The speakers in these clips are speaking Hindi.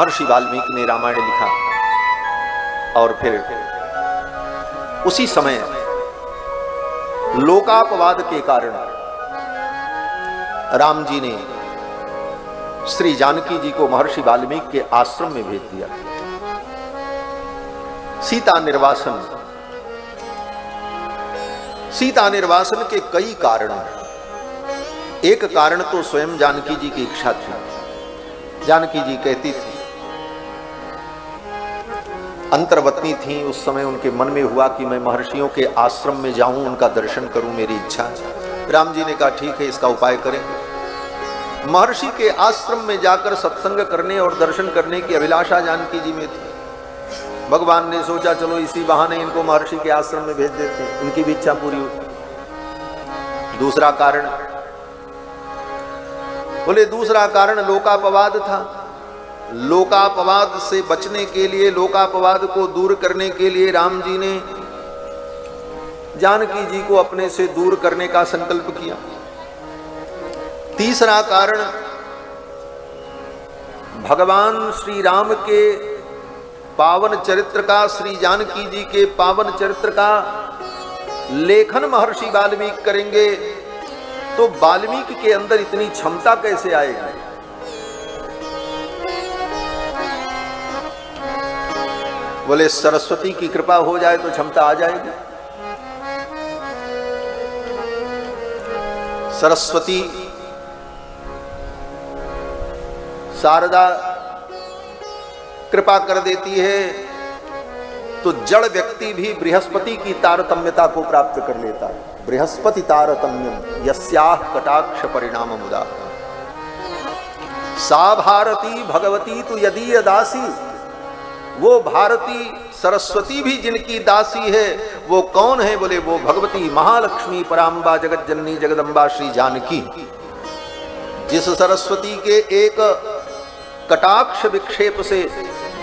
महर्षि वाल्मीकि ने रामायण लिखा और फिर उसी समय लोकापवाद के कारण राम जी ने श्री जानकी जी को महर्षि वाल्मीकि के आश्रम में भेज दिया। सीता निर्वासन के कई कारण हैं। एक कारण तो स्वयं जानकी जी की इच्छा थी। जानकी जी कहती थी, अंतर्वतनी थी, उस समय उनके मन में हुआ कि मैं महर्षियों के आश्रम में जाऊं, उनका दर्शन करूं, मेरी इच्छा है। राम जी ने कहा ठीक है, इसका उपाय करें। महर्षि के आश्रम में जाकर सत्संग करने और दर्शन करने की अभिलाषा जानकी जी में थी। भगवान ने सोचा चलो इसी बहाने इनको महर्षि के आश्रम में भेज देते हैं, उनकी भी इच्छा पूरी होती। दूसरा कारण, बोले दूसरा कारण लोकापवाद था। लोकापवाद से बचने के लिए, लोकापवाद को दूर करने के लिए राम जी ने जानकी जी को अपने से दूर करने का संकल्प किया। तीसरा कारण, भगवान श्री राम के पावन चरित्र का, श्री जानकी जी के पावन चरित्र का लेखन महर्षि वाल्मीकि करेंगे तो वाल्मीकि के अंदर इतनी क्षमता कैसे आएगी। बोले सरस्वती की कृपा हो जाए तो क्षमता आ जाएगी। सरस्वती शारदा कृपा कर देती है तो जड़ व्यक्ति भी बृहस्पति की तारतम्यता को प्राप्त कर लेता है। बृहस्पति तारतम्यम यस्याह कटाक्ष परिणाम मुदा। सा भारती भगवती तु यदि दासी, वो भारती सरस्वती भी जिनकी दासी है वो कौन है? बोले वो भगवती महालक्ष्मी पराम्बा जगत जननी जगदम्बा श्री जानकी। जिस सरस्वती के एक कटाक्ष विक्षेप से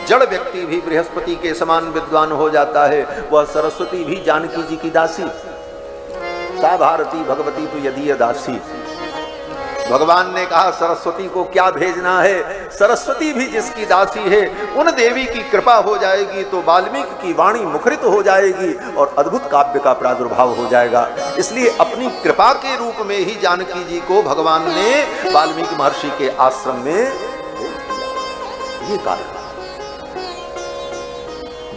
जड़ व्यक्ति भी बृहस्पति के समान विद्वान हो जाता है, वह सरस्वती भी जानकी जी की दासी। सा भारती भगवती तु यदि दासी। भगवान ने कहा सरस्वती को क्या भेजना है, सरस्वती भी जिसकी दासी है उन देवी की कृपा हो जाएगी तो वाल्मीकि की वाणी मुखरित हो जाएगी और अद्भुत काव्य का प्रादुर्भाव हो जाएगा। इसलिए अपनी कृपा के रूप में ही जानकी जी को भगवान ने वाल्मीकि महर्षि के आश्रम में, ये कारण।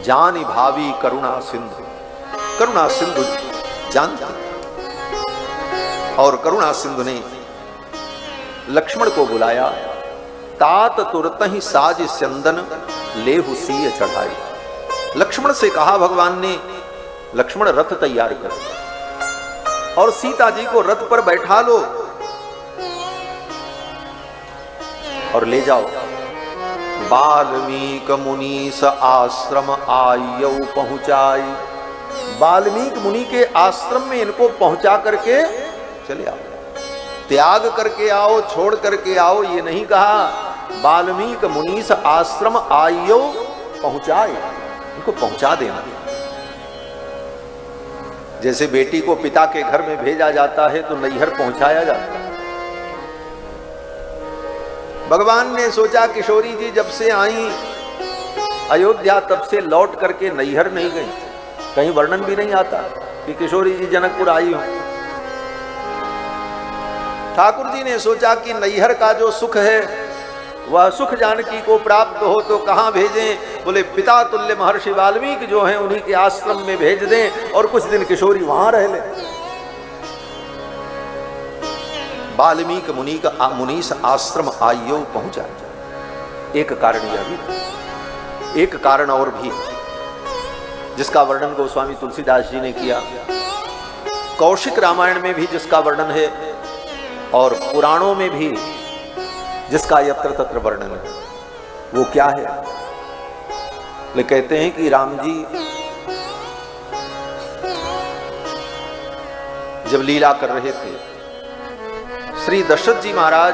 जानी भावी करुणा सिंधु, करुणा सिंधु जानती, और करुणा सिंधु ने लक्ष्मण को बुलाया। तात तुरत ही साज चंदन लेहु सीय चढ़ाई। लक्ष्मण से कहा भगवान ने, लक्ष्मण रथ तैयार कर और सीता जी को रथ पर बैठा लो और ले जाओ। वाल्मीकि मुनीस आश्रम आयौ पहुंचाई। वाल्मीकि मुनि के आश्रम में इनको पहुंचा करके चले आओ। त्याग करके आओ, छोड़ करके आओ, ये नहीं कहा। वाल्मीकि मुनीस आश्रम आयौ पहुंचाए, इनको पहुंचा देना। जैसे बेटी को पिता के घर में भेजा जाता है तो नैहर पहुंचाया जाता है। भगवान ने सोचा किशोरी जी जब से आई अयोध्या तब से लौट करके नैहर नहीं गई। कहीं वर्णन भी नहीं आता कि किशोरी जी जनकपुर आई हो। ठाकुर जी ने सोचा कि नैहर का जो सुख है वह सुख जानकी को प्राप्त हो तो कहां भेजें। बोले पिता तुल्य महर्षि वाल्मीकि जो हैं उन्हीं के आश्रम में भेज दें और कुछ दिन किशोरी वहां रह ले। वाल्मीकि मुनि का मुनीस आश्रम आयौ पहुंचा। एक कारण यह भी, एक कारण और भी जिसका वर्णन गोस्वामी तुलसीदास जी ने किया। कौशिक रामायण में भी जिसका वर्णन है और पुराणों में भी जिसका यत्र तत्र वर्णन है, वो क्या है? वे कहते हैं कि राम जी जब लीला कर रहे थे, श्री दशरथ जी महाराज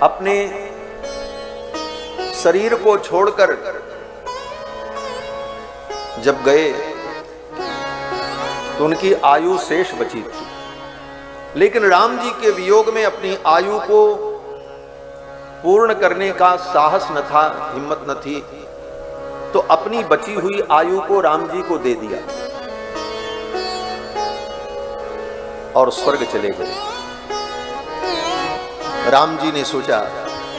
अपने शरीर को छोड़कर जब गए तो उनकी आयु शेष बची थी। लेकिन राम जी के वियोग में अपनी आयु को पूर्ण करने का साहस न था, हिम्मत न थी, तो अपनी बची हुई आयु को राम जी को दे दिया और स्वर्ग चले गए। राम जी ने सोचा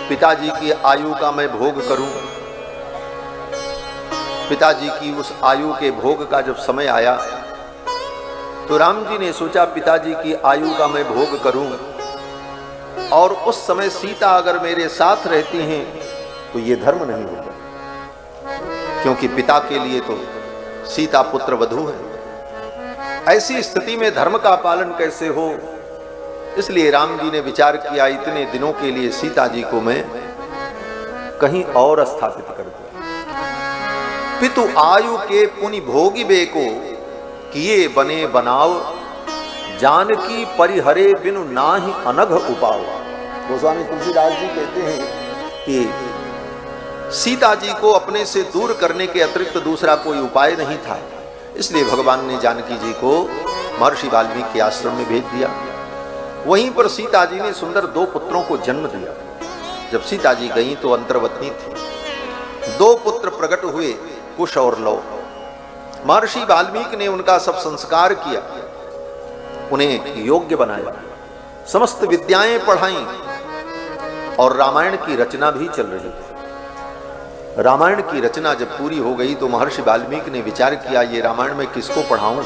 पिताजी की आयु का मैं भोग करूं। पिताजी की उस आयु के भोग का जब समय आया तो राम जी ने सोचा पिताजी की आयु का मैं भोग करूं, और उस समय सीता अगर मेरे साथ रहती हैं तो ये धर्म नहीं होगा, क्योंकि पिता के लिए तो सीता पुत्र वधू है। ऐसी स्थिति में धर्म का पालन कैसे हो? इसलिए राम जी ने विचार किया इतने दिनों के लिए सीता जी को मैं कहीं और स्थापित कर दूं। पितु आयु के पुनि भोगी बे को किए बने बनाओ, जानकी परिहरे बिनु नाहि अनघ उपाओ। गोस्वामी तुलसीदास जी कहते हैं कि सीता जी को अपने से दूर करने के अतिरिक्त दूसरा कोई उपाय नहीं था, इसलिए भगवान ने जानकी जी को महर्षि वाल्मीकि के आश्रम में भेज दिया। वहीं पर सीता जी ने सुंदर 2 पुत्रों को जन्म दिया। जब सीता जी गईं तो अंतर्वतनी थी। 2 पुत्र प्रकट हुए, कुश और लव। महर्षि वाल्मीकि ने उनका सब संस्कार किया, उन्हें योग्य बनाया, समस्त विद्याएं पढ़ाई और रामायण की रचना भी चल रही थी। रामायण की रचना जब पूरी हो गई तो महर्षि वाल्मीकि ने विचार किया ये रामायण में किसको पढ़ाऊं,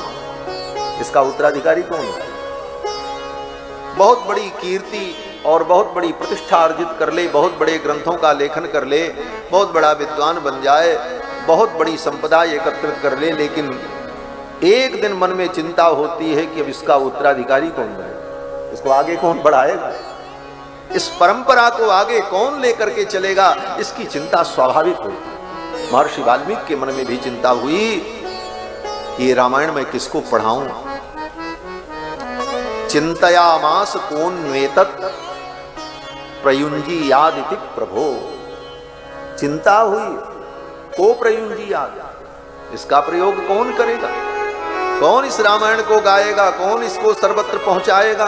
इसका उत्तराधिकारी कौन है? बहुत बड़ी कीर्ति और बहुत बड़ी प्रतिष्ठा अर्जित कर ले, बहुत बड़े ग्रंथों का लेखन कर ले, बहुत बड़ा विद्वान बन जाए, बहुत बड़ी संपदा एकत्रित कर ले, लेकिन एक दिन मन में चिंता होती है कि अब इसका उत्तराधिकारी कौन बनेगा, इसको आगे कौन बढ़ाएगा, इस परंपरा को आगे कौन लेकर के चलेगा, इसकी चिंता स्वाभाविक हुई। महर्षि वाल्मीकि के मन में भी चिंता हुई कि ये रामायण में किसको पढ़ाऊं। चिंतयामास कौन वेतत प्रयुंजी याद इति प्रभो। चिंता हुई को प्रयुंजी याद, इसका प्रयोग कौन करेगा, कौन इस रामायण को गाएगा, कौन इसको सर्वत्र पहुंचाएगा।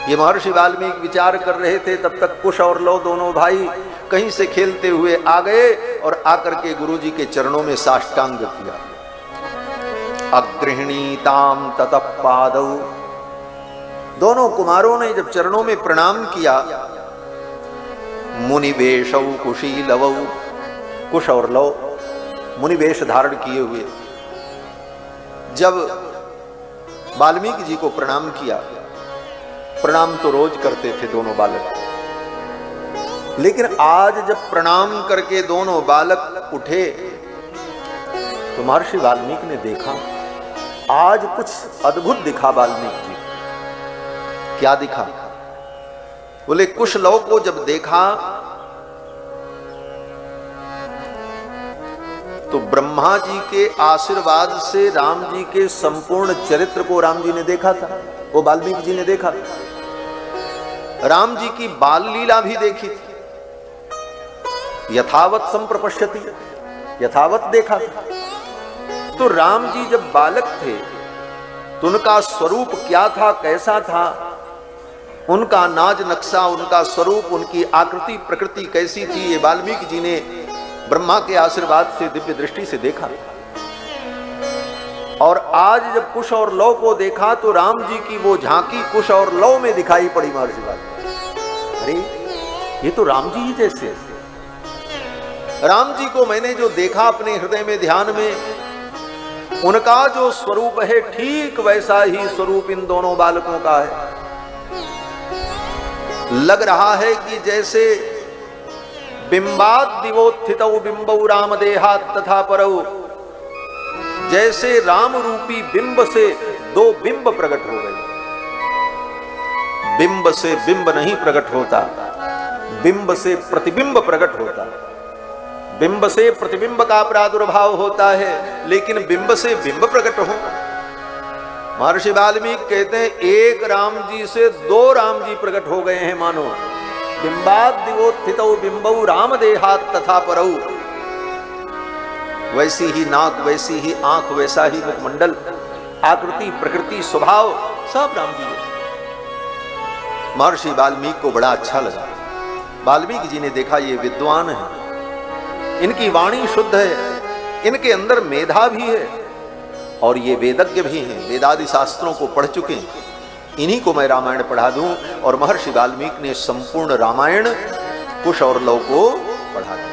ये महर्षि वाल्मीकि विचार कर रहे थे, तब तक कुश और लव दोनों भाई कहीं से खेलते हुए आ गए और आकर के गुरुजी के चरणों में साष्टांग किया। अगृहणीताम ततः पादौ, दोनों कुमारों ने जब चरणों में प्रणाम किया, मुनिवेशौ कुशी लवौ, कुश और लव मुनिवेश धारण किए हुए जब वाल्मीकि जी को प्रणाम किया, प्रणाम तो रोज करते थे दोनों बालक, लेकिन आज जब प्रणाम करके दोनों बालक उठे तो महर्षि वाल्मीकि ने देखा आज कुछ अद्भुत दिखा। वाल्मीकि जी क्या दिखा? बोले कुश लव को जब देखा तो ब्रह्मा जी के आशीर्वाद से राम जी के संपूर्ण चरित्र को राम जी ने देखा था, वो वाल्मीकि जी ने देखा था। राम जी की बाल लीला भी देखी थी, यथावत संप्रपश्यति, यथावत देखा था। तो राम जी जब बालक थे तो उनका स्वरूप क्या था, कैसा था, उनका नाज नक्शा, उनका स्वरूप, उनकी आकृति प्रकृति कैसी थी, ये वाल्मीकि जी ने ब्रह्मा के आशीर्वाद से दिव्य दृष्टि से देखा। और आज जब कुश और लव को देखा तो राम जी की वो झांकी कुश और लव में दिखाई पड़ी महर्षि वाल्मीकि। अरे ये तो राम जी ही जैसे। राम जी को मैंने जो देखा अपने हृदय में ध्यान में, उनका जो स्वरूप है ठीक वैसा ही स्वरूप इन दोनों बालकों का है। लग रहा है कि जैसे बिंबात दिवोत्थितौ बिंबौ राम देहात तथा परौ, जैसे राम रूपी बिंब से 2 बिंब प्रकट हो गए। बिंब से बिंब नहीं प्रकट होता, बिंब से प्रतिबिंब प्रकट होता। बिंब से प्रतिबिंब का प्रादुर्भाव होता है, लेकिन बिंब से बिंब प्रकट हो। महर्षि वाल्मीकि कहते हैं एक राम जी से 2 राम जी प्रकट हो गए हैं मानो। बिंबात दिवोत्थितौ बिंबौ राम देहात तथा परौ, वैसी ही नाक, वैसी ही आंख, वैसा ही मुखमंडल, आकृति प्रकृति स्वभाव सब राम जी है। महर्षि वाल्मीकि को बड़ा अच्छा लगा। वाल्मीकि जी ने देखा ये विद्वान है, इनकी वाणी शुद्ध है, इनके अंदर मेधा भी है और ये वेदज्ञ भी हैं, वेदादि शास्त्रों को पढ़ चुके हैं, इन्हीं को मैं रामायण पढ़ा दूं। और महर्षि वाल्मीकि ने संपूर्ण रामायण कुश और लव को पढ़ा दिया।